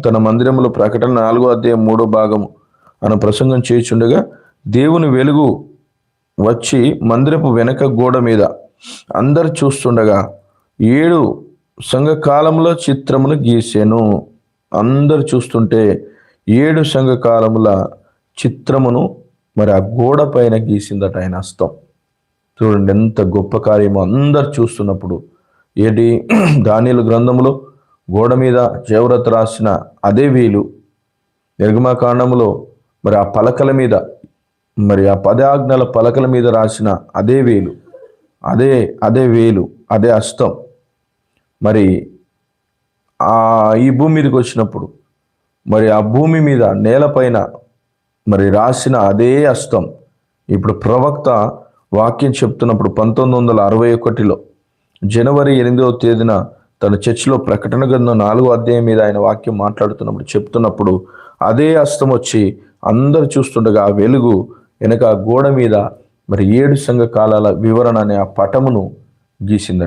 తన మందిరంలో ప్రకటన 4:3 అను ప్రసంగం చేయుచుండగా దేవుని వెలుగు వచ్చి మందిరపు వెనక గోడ మీద అందరు చూస్తుండగా 7 సంఘకాలముల చిత్రమును గీసెను. అందరు చూస్తుంటే 7 సంఘకాలముల చిత్రమును మరి ఆ గోడ పైన గీసిందట ఆయన హస్తం. చూడండి ఎంత గొప్ప కార్యమో. అందరు చూస్తున్నప్పుడు ఏంటి, దానియేలు గ్రంథములో గోడ మీద జయవ్రత రాసిన అదే వేలు, నిర్గమకాండములో మరి ఆ పలకల మీద, మరి ఆ 10 ఆజ్ఞల పలకల మీద రాసిన అదే వేలు, అదే వేలు, అదే హస్తం మరి ఈ భూమి మీదకి వచ్చినప్పుడు మరి ఆ భూమి మీద నేలపైన మరి రాసిన అదే హస్తం. ఇప్పుడు ప్రవక్త వాక్యం చెప్తున్నప్పుడు 1961 జనవరి 8 తన చర్చిలో ప్రకటన గ్రంథం 4 మీద ఆయన వాక్యం మాట్లాడుతున్నప్పుడు చెప్తున్నప్పుడు అదే హస్తం వచ్చి అందరు చూస్తుండగా ఆ వెలుగు వెనక గోడ మీద మరి 7 సంఘకాలాల వివరణ అనే ఆ పటమును గీసిందట.